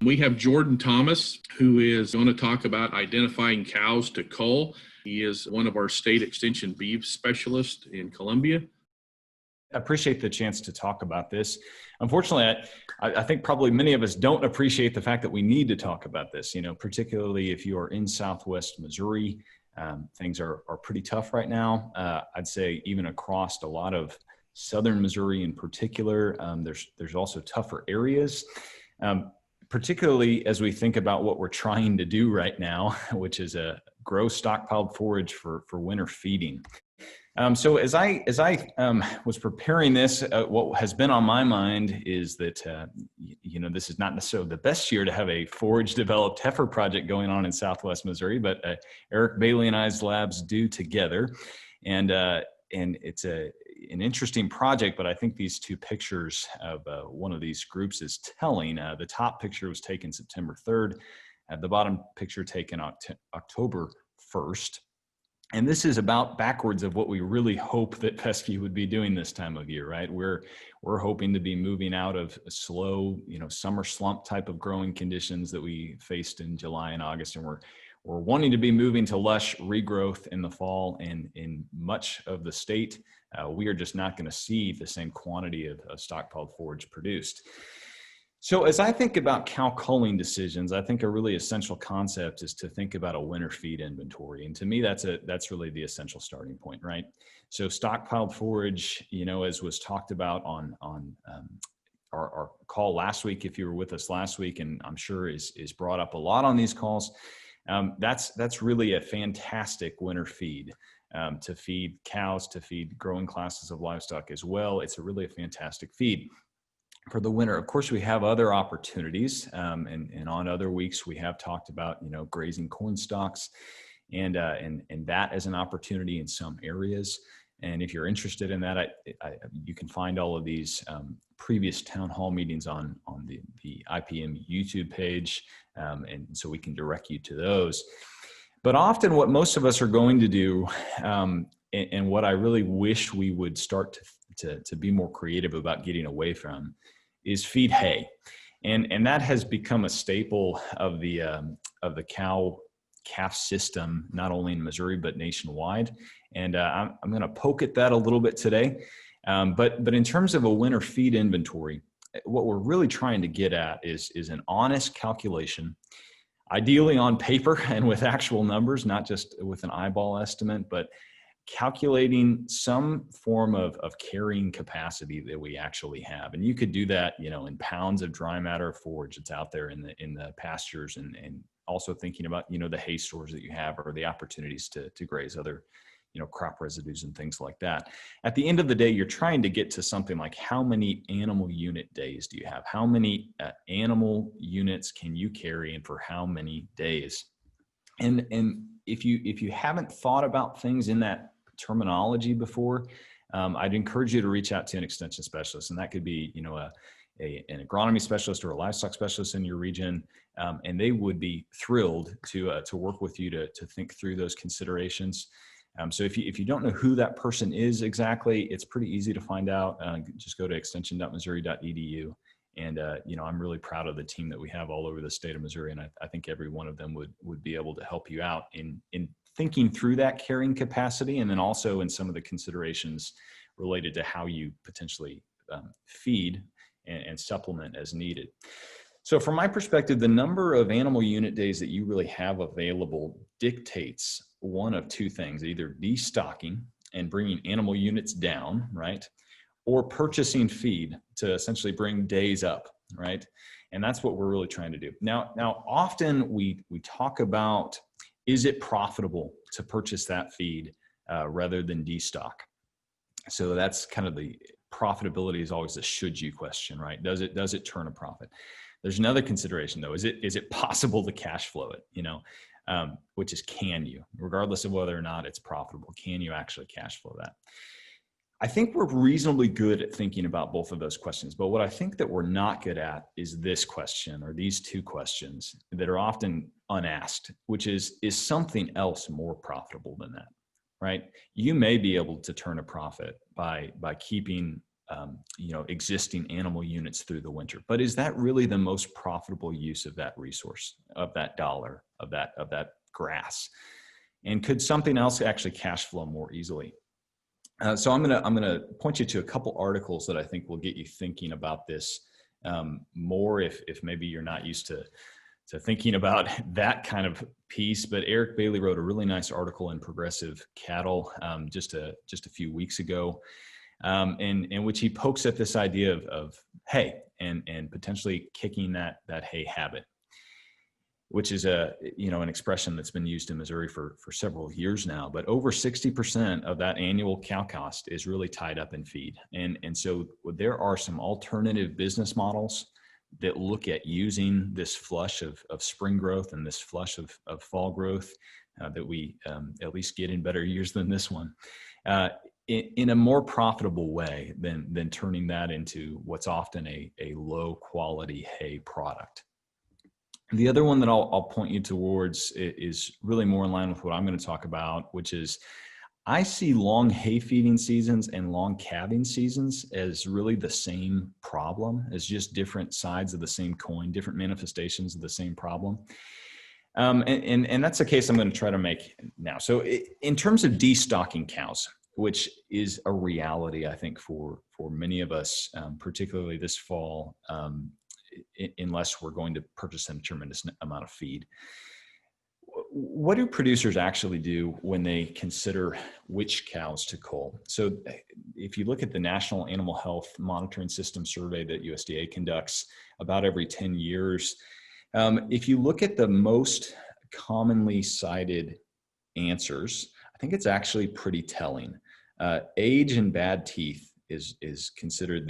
We have Jordan Thomas, who is going to talk about identifying cows to cull. He is one of our state extension beef specialists in Columbia. I appreciate the chance to talk about this. Unfortunately, I think probably many of us don't appreciate the fact that we need to talk about this, particularly if you are in Southwest Missouri. Things are pretty tough right now. I'd say even across a lot of Southern Missouri in particular, there's also tougher areas, particularly as we think about what we're trying to do right now, which is grow stockpiled forage for winter feeding. So as I was preparing this, what has been on my mind is that, this is not necessarily the best year to have a forage developed heifer project going on in Southwest Missouri, but Eric Bailey and I's labs do together. And it's an interesting project, but I think these two pictures of one of these groups is telling. The top picture was taken September 3rd, the bottom picture taken October 1st. And this is about backwards of what we really hope that Pesky would be doing this time of year, right? We're hoping to be moving out of a slow, summer slump type of growing conditions that we faced in July and August, and we're wanting to be moving to lush regrowth in the fall. And in much of the state, we are just not going to see the same quantity of stockpiled forage produced. So as I think about cow culling decisions, I think a really essential concept is to think about a winter feed inventory. And to me, that's really the essential starting point, right? So stockpiled forage, as was talked about on our call last week, if you were with us last week, and I'm sure is brought up a lot on these calls, that's really a fantastic winter feed. To feed cows, to feed growing classes of livestock as well. It's really a fantastic feed for the winter. Of course, we have other opportunities, and on other weeks we have talked about grazing corn stalks, and that as an opportunity in some areas. And if you're interested in that, you can find all of these previous town hall meetings on the IPM YouTube page, and so we can direct you to those. But often what most of us are going to do, and what I really wish we would start to be more creative about getting away from, is feed hay. And that has become a staple of the cow-calf system, not only in Missouri, but nationwide. And I'm going to poke at that a little bit today. But in terms of a winter feed inventory, what we're really trying to get at is an honest calculation, ideally on paper and with actual numbers, not just with an eyeball estimate, but calculating some form of carrying capacity that we actually have. And you could do that, in pounds of dry matter forage that's out there in the pastures, and also thinking about, the hay stores that you have, or the opportunities to graze other, crop residues and things like that. At the end of the day, you're trying to get to something like, how many animal unit days do you have? How many animal units can you carry, and for how many days? And if you haven't thought about things in that terminology before, I'd encourage you to reach out to an extension specialist, and that could be, an agronomy specialist or a livestock specialist in your region, and they would be thrilled to work with you to think through those considerations. So if you don't know who that person is exactly, it's pretty easy to find out. Just go to extension.missouri.edu. And, I'm really proud of the team that we have all over the state of Missouri. And I think every one of them would be able to help you out in thinking through that carrying capacity, and then also in some of the considerations related to how you potentially feed and supplement as needed. So from my perspective, the number of animal unit days that you really have available dictates one of two things: either destocking and bringing animal units down, right? Or purchasing feed to essentially bring days up, right? And that's what we're really trying to do. Now often we talk about, is it profitable to purchase that feed rather than destock? So that's kind of the profitability is always a should you question, right? Does it turn a profit? There's another consideration though. Is it possible to cash flow it? Which is, can you, regardless of whether or not it's profitable, can you actually cash flow that? I think we're reasonably good at thinking about both of those questions, but what I think that we're not good at is this question, or these two questions that are often unasked, which is something else more profitable than that, right? You may be able to turn a profit by keeping existing animal units through the winter. But is that really the most profitable use of that resource, of that dollar, of that grass? And could something else actually cash flow more easily? So I'm gonna point you to a couple articles that I think will get you thinking about this more, if maybe you're not used to thinking about that kind of piece. But Eric Bailey wrote a really nice article in Progressive Cattle just a few weeks ago, in which he pokes at this idea of hay and potentially kicking that hay habit, which is an expression that's been used in Missouri for several years now. But over 60% of that annual cow cost is really tied up in feed. And so there are some alternative business models that look at using this flush of spring growth and this flush of fall growth that we at least get in better years than this one, in a more profitable way than turning that into what's often a low quality hay product. The other one that I'll point you towards is really more in line with what I'm going to talk about, which is I see long hay feeding seasons and long calving seasons as really the same problem, as just different sides of the same coin, different manifestations of the same problem. And that's the case I'm going to try to make now. So in terms of destocking cows, which is a reality, I think, for many of us, particularly this fall, unless we're going to purchase a tremendous amount of feed. What do producers actually do when they consider which cows to cull? So if you look at the National Animal Health Monitoring System survey that USDA conducts about every 10 years, if you look at the most commonly cited answers, I think it's actually pretty telling. Age and bad teeth is considered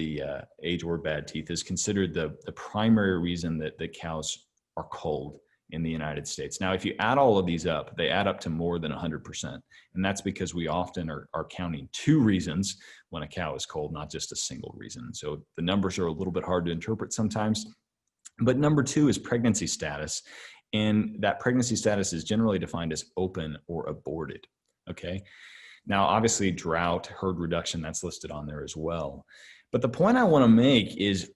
age or bad teeth is considered the primary reason that the cows are culled in the United States. Now, if you add all of these up, they add up to more than 100%. And that's because we often are counting two reasons when a cow is culled, not just a single reason. So the numbers are a little bit hard to interpret sometimes. But number two is pregnancy status. And that pregnancy status is generally defined as open or aborted, okay? Now, obviously, drought, herd reduction, that's listed on there as well. But the point I want to make is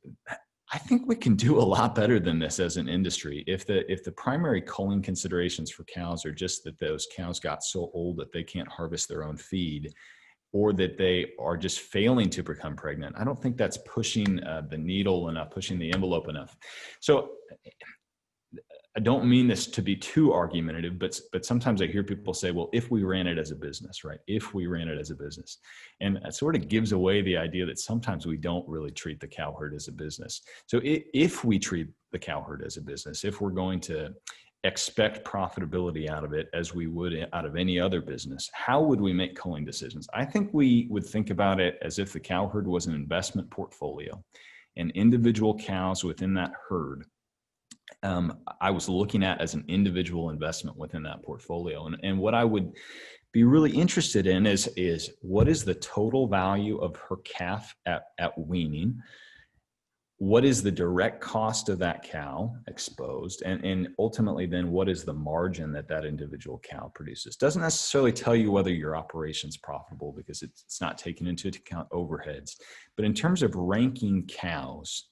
I think we can do a lot better than this as an industry. If the primary culling considerations for cows are just that those cows got so old that they can't harvest their own feed, or that they are just failing to become pregnant, I don't think that's pushing the needle enough, pushing the envelope enough. So I don't mean this to be too argumentative, but sometimes I hear people say, well, if we ran it as a business, right? If we ran it as a business. And that sort of gives away the idea that sometimes we don't really treat the cow herd as a business. So if we treat the cow herd as a business, if we're going to expect profitability out of it as we would out of any other business, how would we make culling decisions? I think we would think about it as if the cow herd was an investment portfolio, and individual cows within that herd I was looking at as an individual investment within that portfolio. And what I would be really interested in is what is the total value of her calf at weaning? What is the direct cost of that cow exposed? And ultimately then what is the margin that individual cow produces? Doesn't necessarily tell you whether your operation's profitable because it's not taking into account overheads. But in terms of ranking cows,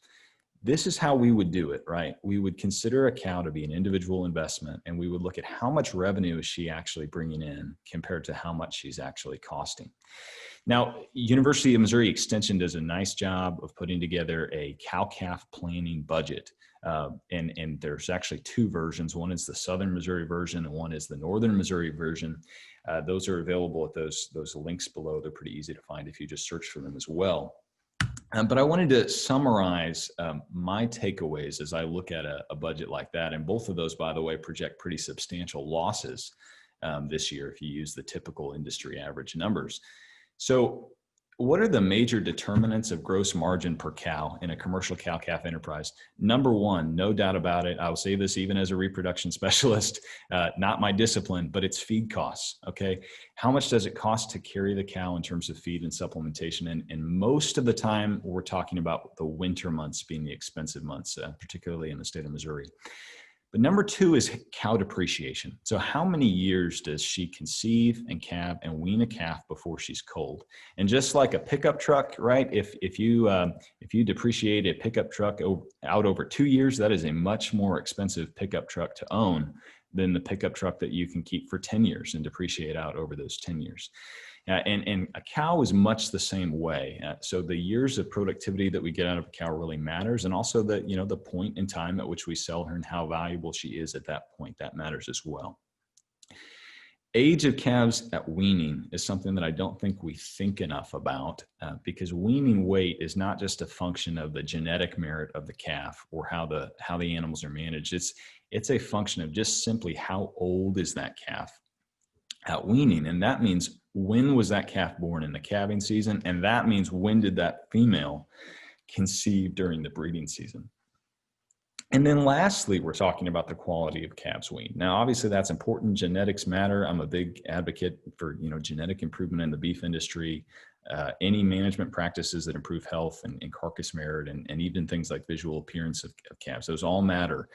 this is how we would do it, right? We would consider a cow to be an individual investment, and we would look at how much revenue is she actually bringing in compared to how much she's actually costing. Now, University of Missouri Extension does a nice job of putting together a cow-calf planning budget. And there's actually two versions. One is the Southern Missouri version, and one is the Northern Missouri version. Those are available at those links below. They're pretty easy to find if you just search for them as well. But I wanted to summarize my takeaways as I look at a budget like that. And both of those, by the way, project pretty substantial losses this year if you use the typical industry average numbers. So what are the major determinants of gross margin per cow in a commercial cow-calf enterprise? Number one, no doubt about it, I'll say this even as a reproduction specialist, not my discipline, but it's feed costs, okay? How much does it cost to carry the cow in terms of feed and supplementation? And most of the time, we're talking about the winter months being the expensive months, particularly in the state of Missouri. But number two is cow depreciation. So how many years does she conceive and calve and wean a calf before she's culled? And just like a pickup truck, right? If you depreciate a pickup truck out over 2 years, that is a much more expensive pickup truck to own than the pickup truck that you can keep for 10 years and depreciate out over those 10 years. And a cow is much the same way. So the years of productivity that we get out of a cow really matters. And also the point in time at which we sell her and how valuable she is at that point, that matters as well. Age of calves at weaning is something that I don't think we think enough about because weaning weight is not just a function of the genetic merit of the calf or how the animals are managed. It's a function of just simply how old is that calf at weaning. And that means when was that calf born in the calving season? And that means when did that female conceive during the breeding season? And then lastly, we're talking about the quality of calves weaned. Now, obviously that's important. Genetics matter. I'm a big advocate for, genetic improvement in the beef industry, any management practices that improve health and carcass merit and even things like visual appearance of calves. Those all matter.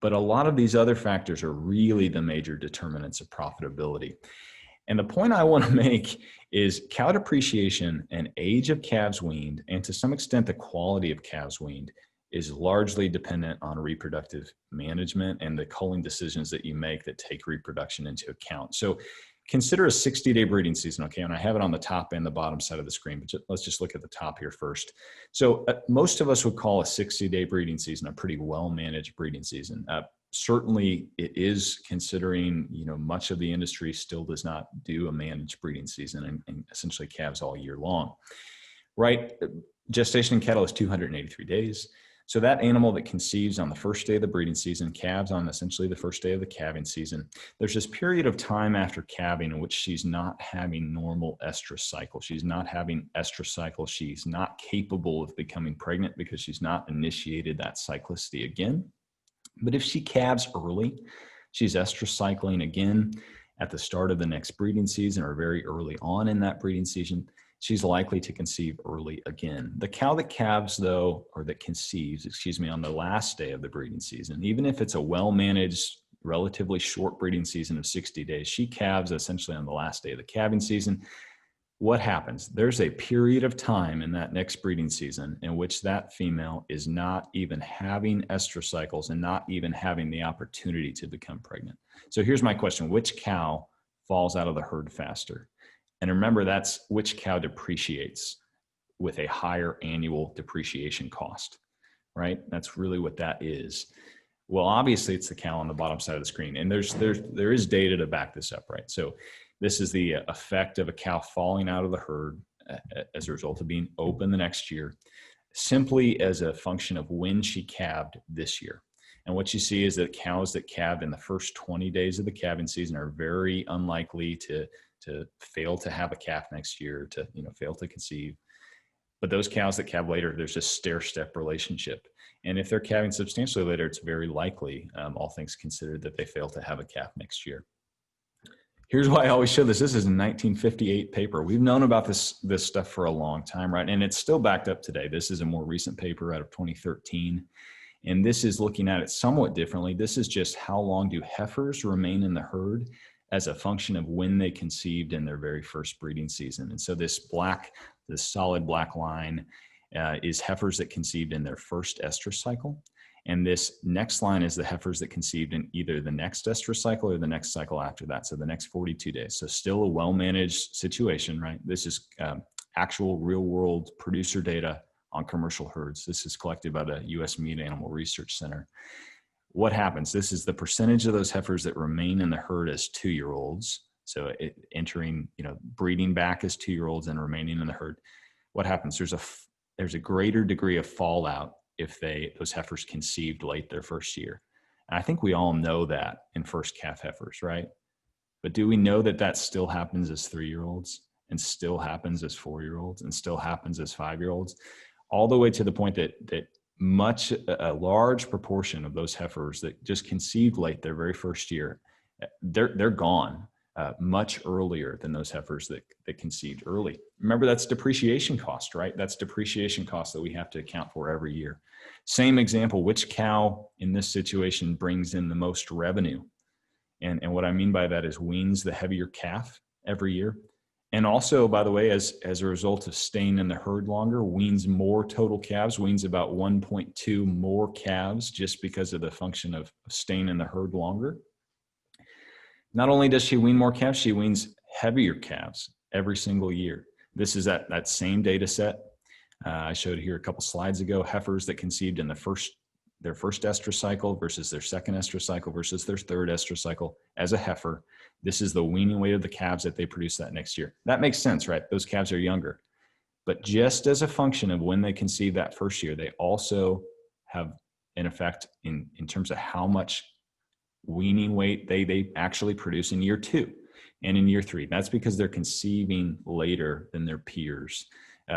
But a lot of these other factors are really the major determinants of profitability. And the point I want to make is cow depreciation and age of calves weaned, and to some extent the quality of calves weaned, is largely dependent on reproductive management and the culling decisions that you make that take reproduction into account. So consider a 60-day breeding season, okay? And I have it on the top and the bottom side of the screen, but let's just look at the top here first. So most of us would call a 60-day breeding season a pretty well-managed breeding season. Certainly it is, considering, much of the industry still does not do a managed breeding season and essentially calves all year long, right? Gestation in cattle is 283 days. So that animal that conceives on the first day of the breeding season calves on essentially the first day of the calving season. There's this period of time after calving in which she's not having normal estrus cycle. She's not having estrus cycle. She's not capable of becoming pregnant because she's not initiated that cyclicity again. But if she calves early, she's estrus cycling again at the start of the next breeding season or very early on in that breeding season, she's likely to conceive early again. The cow that calves, though, or that conceives, on the last day of the breeding season, even if it's a well-managed, relatively short breeding season of 60 days, she calves essentially on the last day of the calving season. What happens? There's a period of time in that next breeding season in which that female is not even having estrus cycles and not even having the opportunity to become pregnant. So here's my question. Which cow falls out of the herd faster? And remember, that's which cow depreciates with a higher annual depreciation cost, right? That's really what that is. Well, obviously it's the cow on the bottom side of the screen. And there is data to back this up, right? So this is the effect of a cow falling out of the herd as a result of being open the next year, simply as a function of when she calved this year. And what you see is that cows that calved in the first 20 days of the calving season are very unlikely to fail to have a calf next year, to fail to conceive. But those cows that calve later, there's this stair-step relationship. And if they're calving substantially later, it's very likely, all things considered, that they fail to have a calf next year. Here's why I always show this. This is a 1958 paper. We've known about this stuff for a long time, right? And it's still backed up today. This is a more recent paper out of 2013. And this is looking at it somewhat differently. This is just how long do heifers remain in the herd as a function of when they conceived in their very first breeding season. And so this solid black line is heifers that conceived in their first estrus cycle. And this next line is the heifers that conceived in either the next estrus cycle or the next cycle after that. So the next 42 days. So still a well-managed situation, right? This is actual real-world producer data on commercial herds. This is collected by the U.S. Meat Animal Research Center. What happens? This is the percentage of those heifers that remain in the herd as 2-year-olds. So entering, breeding back as 2-year-olds and remaining in the herd. What happens? There's a greater degree of fallout if those heifers conceived late their first year. And I think we all know that in first calf heifers, right? But do we know that still happens as 3-year-olds and still happens as 4-year-olds and still happens as 5-year-olds? All the way to the point that a large proportion of those heifers that just conceived late their very first year, they're gone much earlier than those heifers that conceived early. Remember, that's depreciation cost, right? That's depreciation cost that we have to account for every year. Same example, which cow in this situation brings in the most revenue? And what I mean by that is weans the heavier calf every year. And also, by the way, as a result of staying in the herd longer, weans more total calves, weans about 1.2 more calves just because of the function of staying in the herd longer. Not only does she wean more calves, she weans heavier calves every single year. This is that same data set. I showed here a couple slides ago, heifers that conceived in their first estrus cycle versus their second estrus cycle versus their third estrus cycle as a heifer. This is the weaning weight of the calves that they produce that next year. That makes sense, right? Those calves are younger. But just as a function of when they conceive that first year, they also have an effect in terms of how much weaning weight they actually produce in year 2 and in year 3. That's because they're conceiving later than their peers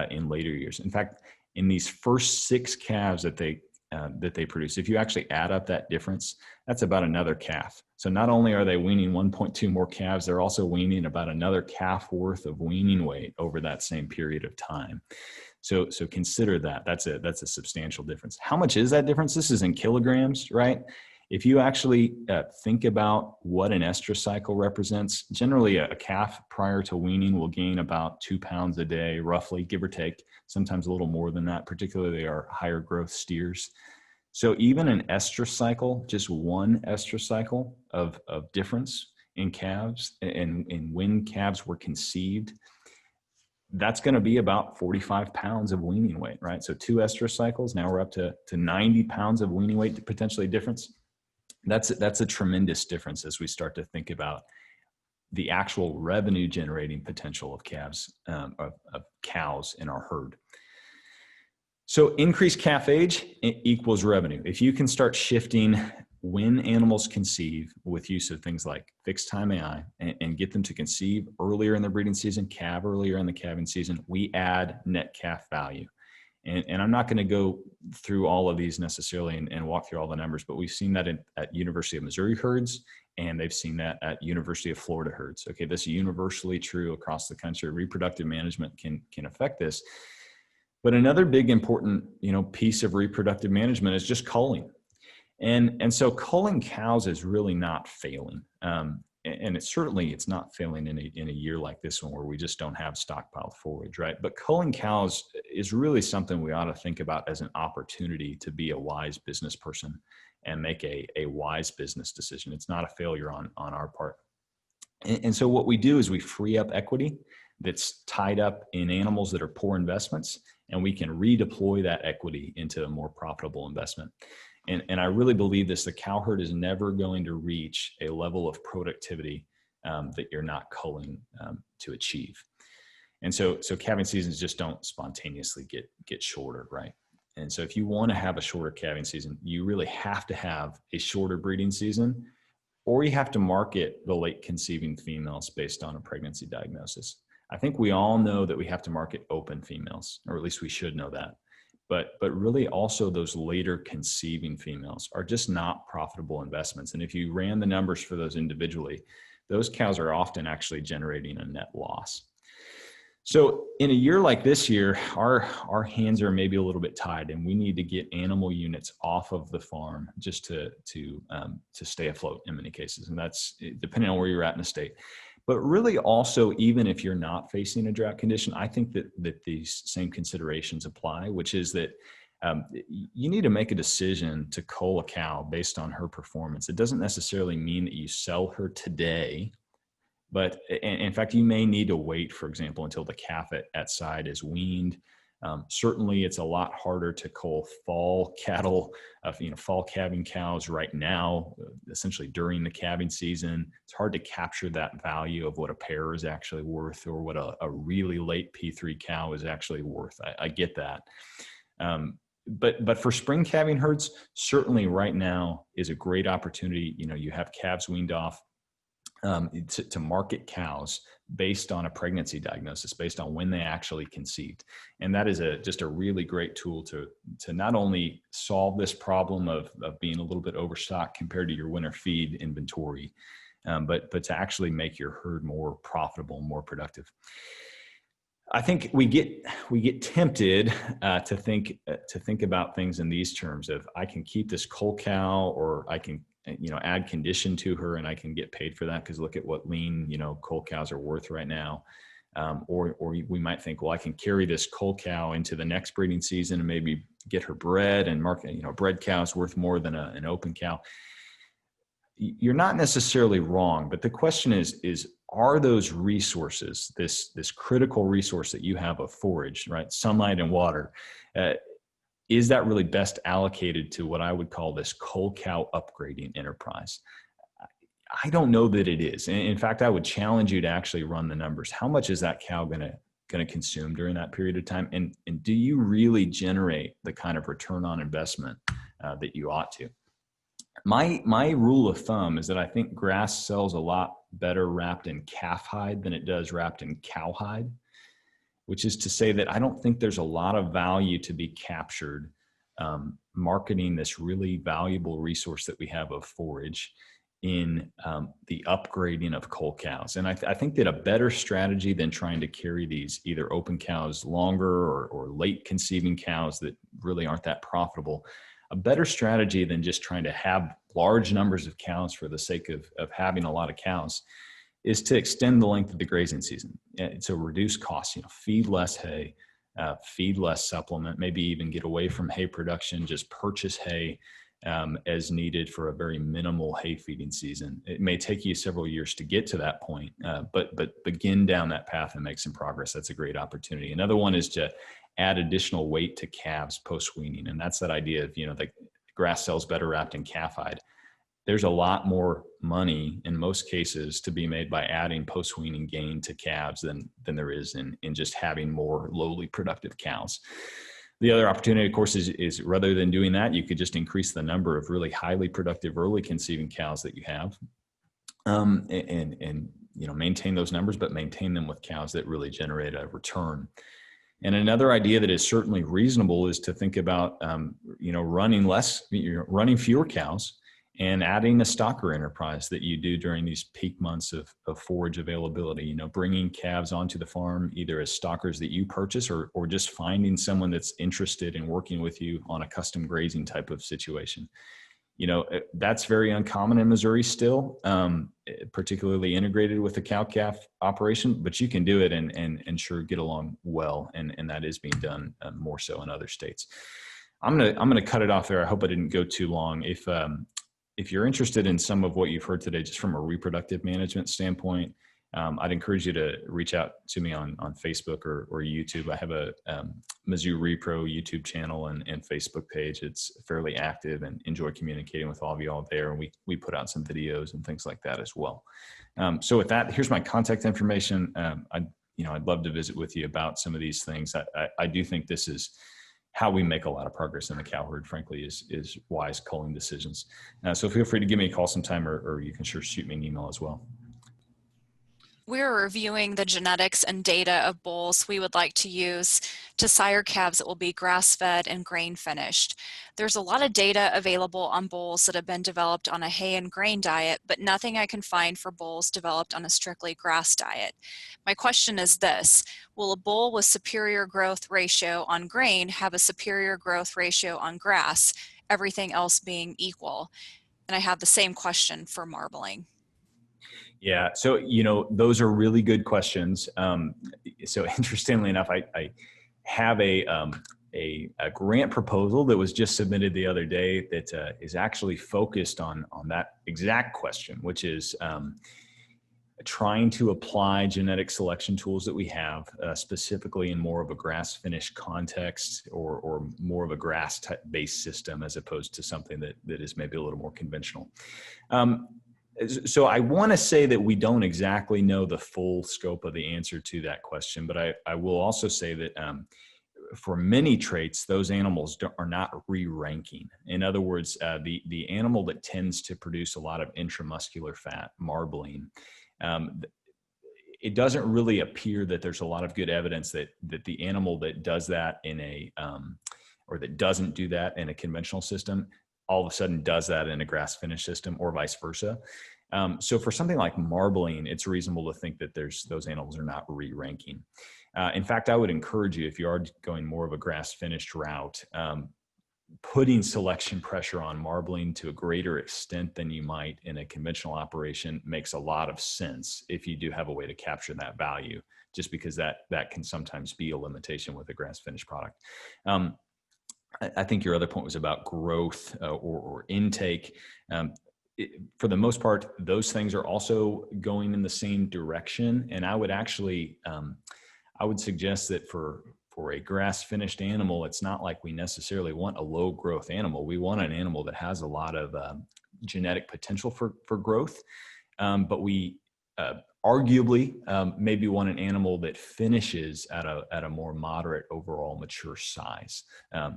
in later years. In fact, in these first 6 calves that they produce, if you actually add up that difference, that's about another calf. So not only are they weaning 1.2 more calves, they're also weaning about another calf worth of weaning weight over that same period of time. So consider that. That's a substantial difference. How much is that difference? This is in kilograms, right? If you actually think about what an estrus cycle represents, generally a calf prior to weaning will gain about 2 pounds a day, roughly, give or take, sometimes a little more than that, particularly our higher growth steers. So even an estrus cycle, just one estrus cycle of difference in calves and when calves were conceived, that's going to be about 45 pounds of weaning weight, right? So 2 estrus cycles, now we're up to 90 pounds of weaning weight, potentially difference. That's a tremendous difference as we start to think about the actual revenue generating potential of calves, of cows in our herd. So increased calf age equals revenue. If you can start shifting when animals conceive with use of things like fixed time AI and get them to conceive earlier in the breeding season, calve earlier in the calving season, we add net calf value. And I'm not going to go through all of these necessarily and walk through all the numbers, but we've seen that at University of Missouri herds, and they've seen that at University of Florida herds. Okay, this is universally true across the country. Reproductive management can affect this. But another big important, piece of reproductive management is just culling. And so culling cows is really not failing. And it's not failing in a year like this one where we just don't have stockpiled forage, right? But culling cows is really something we ought to think about as an opportunity to be a wise business person and make a wise business decision. It's not a failure on our part. And so what we do is we free up equity that's tied up in animals that are poor investments, and we can redeploy that equity into a more profitable investment. And I really believe this, the cow herd is never going to reach a level of productivity that you're not culling to achieve. And so calving seasons just don't spontaneously get shorter, right? And so if you want to have a shorter calving season, you really have to have a shorter breeding season, or you have to market the late conceiving females based on a pregnancy diagnosis. I think we all know that we have to market open females, or at least we should know that. But really also those later conceiving females are just not profitable investments. And if you ran the numbers for those individually, those cows are often actually generating a net loss. So in a year like this year, our hands are maybe a little bit tied, and we need to get animal units off of the farm just to stay afloat in many cases. And that's depending on where you're at in the state. But really also, even if you're not facing a drought condition, I think that these same considerations apply, which is that you need to make a decision to cull a cow based on her performance. It doesn't necessarily mean that you sell her today, but in fact, you may need to wait, for example, until the calf at side is weaned. Certainly, it's a lot harder to cull fall cattle, fall calving cows right now, essentially during the calving season. It's hard to capture that value of what a pair is actually worth, or what a really late P3 cow is actually worth. I get that. But for spring calving herds, certainly right now is a great opportunity. You have calves weaned off to market cows based on a pregnancy diagnosis, based on when they actually conceived. And that is just a really great tool to not only solve this problem of being a little bit overstocked compared to your winter feed inventory, but to actually make your herd more profitable, more productive. I think we get tempted to think about things in these terms of, I can keep this cull cow, or I can add condition to her and I can get paid for that, because look at what lean cull cows are worth right now. Or we might think, well, I can carry this cull cow into the next breeding season and maybe get her bred and market. Bred cow is worth more than an open cow. You're not necessarily wrong, but the question is are those resources, this critical resource that you have of forage, right, sunlight and water, is that really best allocated to what I would call this cull cow upgrading enterprise? I don't know that it is. In fact, I would challenge you to actually run the numbers. How much is that cow going to consume during that period of time? And do you really generate the kind of return on investment that you ought to? My rule of thumb is that I think grass sells a lot better wrapped in calf hide than it does wrapped in cow hide, which is to say that I don't think there's a lot of value to be captured marketing this really valuable resource that we have of forage in the upgrading of cull cows. And I think that a better strategy than trying to carry these either open cows longer or late conceiving cows that really aren't that profitable, a better strategy than just trying to have large numbers of cows for the sake of having a lot of cows is to extend the length of the grazing season. So reduce costs, feed less hay, feed less supplement, maybe even get away from hay production, just purchase hay as needed for a very minimal hay feeding season. It may take you several years to get to that point, but begin down that path and make some progress. That's a great opportunity. Another one is to add additional weight to calves post-weaning. And that's that idea of, the grass sells better wrapped in calf hide. There's a lot more money in most cases to be made by adding post-weaning gain to calves than there is in just having more lowly productive cows. The other opportunity, of course, is rather than doing that, you could just increase the number of really highly productive early conceiving cows that you have, and maintain those numbers, but maintain them with cows that really generate a return. And another idea that is certainly reasonable is to think about, running fewer cows and adding a stocker enterprise that you do during these peak months of forage availability, bringing calves onto the farm, either as stockers that you purchase or just finding someone that's interested in working with you on a custom grazing type of situation. That's very uncommon in Missouri still, particularly integrated with the cow-calf operation, but you can do it and sure get along well. And that is being done more so in other states. I'm gonna cut it off there. I hope I didn't go too long. If you're interested in some of what you've heard today, just from a reproductive management standpoint, I'd encourage you to reach out to me on Facebook or YouTube. I have a Mizzou Repro YouTube channel and Facebook page. It's fairly active and enjoy communicating with all of you all there. And we put out some videos and things like that as well. So with that, here's my contact information. I'd love to visit with you about some of these things. I do think this is how we make a lot of progress in the cow herd, frankly, is wise culling decisions. So feel free to give me a call sometime, or you can sure shoot me an email as well. We're reviewing the genetics and data of bulls we would like to use to sire calves that will be grass-fed and grain-finished. There's a lot of data available on bulls that have been developed on a hay and grain diet, but nothing I can find for bulls developed on a strictly grass diet. My question is this: will a bull with superior growth ratio on grain have a superior growth ratio on grass, everything else being equal? And I have the same question for marbling. Yeah, so those are really good questions. So interestingly enough, I have a grant proposal that was just submitted the other day that is actually focused on that exact question, which is trying to apply genetic selection tools that we have specifically in more of a grass finish context or more of a grass based system as opposed to something that is maybe a little more conventional. So I want to say that we don't exactly know the full scope of the answer to that question, but I will also say that for many traits, those animals are not re-ranking. In other words, the animal that tends to produce a lot of intramuscular fat, marbling, it doesn't really appear that there's a lot of good evidence that the animal that does that or that doesn't do that in a conventional system all of a sudden does that in a grass finish system or vice versa. So for something like marbling, it's reasonable to think that those animals are not re-ranking. In fact, I would encourage you, if you are going more of a grass-finished route, putting selection pressure on marbling to a greater extent than you might in a conventional operation makes a lot of sense if you do have a way to capture that value, just because that can sometimes be a limitation with a grass-finished product. I think your other point was about growth or intake. For the most part, those things are also going in the same direction. And I would actually, I would suggest that for a grass-finished animal, it's not like we necessarily want a low-growth animal. We want an animal that has a lot of genetic potential for growth, but we arguably maybe want an animal that finishes at a more moderate overall mature size.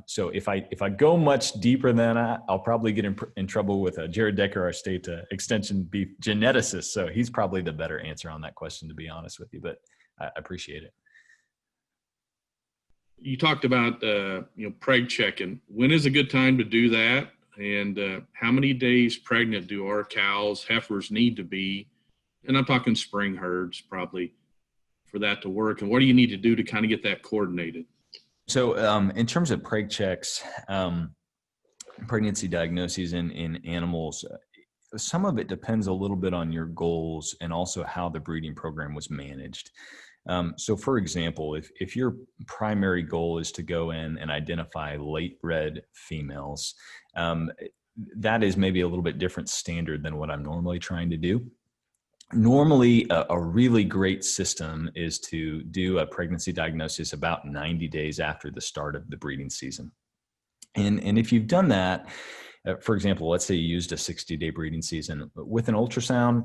So if I go much deeper than that, I'll probably get in trouble with Jared Decker, our state extension beef geneticist. So he's probably the better answer on that question, to be honest with you, but I appreciate it. You talked about preg checking. When is a good time to do that? And how many days pregnant do our cows, heifers need to be? And I'm talking spring herds probably for that to work. And what do you need to do to kind of get that coordinated? So in terms of preg checks, pregnancy diagnoses in animals, some of it depends a little bit on your goals and also how the breeding program was managed. So for example, if your primary goal is to go in and identify late bred females, that is maybe a little bit different standard than what I'm normally trying to do. Normally, a really great system is to do a pregnancy diagnosis about 90 days after the start of the breeding season. And if you've done that, for example, let's say you used a 60-day breeding season, with an ultrasound,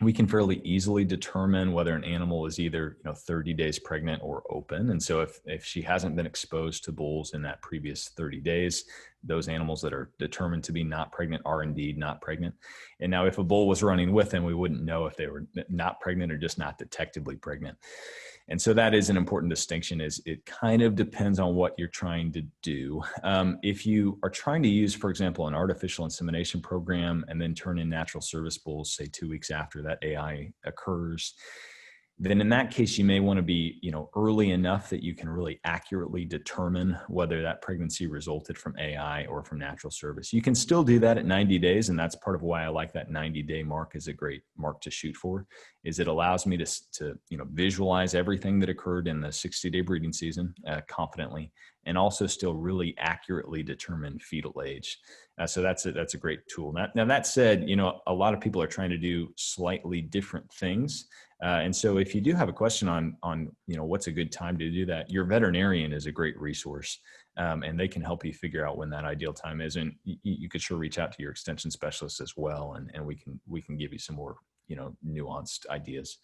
we can fairly easily determine whether an animal is either 30 days pregnant or open. And so if she hasn't been exposed to bulls in that previous 30 days, those animals that are determined to be not pregnant are indeed not pregnant. And now if a bull was running with them, we wouldn't know if they were not pregnant or just not detectably pregnant. And so that is an important distinction, is it kind of depends on what you're trying to do. If you are trying to use, for example, an artificial insemination program and then turn in natural service bulls, say 2 weeks after that AI occurs, then in that case, you may want to be, early enough that you can really accurately determine whether that pregnancy resulted from AI or from natural service. You can still do that at 90 days. And that's part of why I like that 90-day mark is a great mark to shoot for, is it allows me to visualize everything that occurred in the 60-day breeding season confidently, and also still really accurately determine fetal age. So that's a great tool. Now that said, a lot of people are trying to do slightly different things. And so if you do have a question on what's a good time to do that, your veterinarian is a great resource, and they can help you figure out when that ideal time is. And you could sure reach out to your extension specialist as well, and we can give you some more nuanced ideas.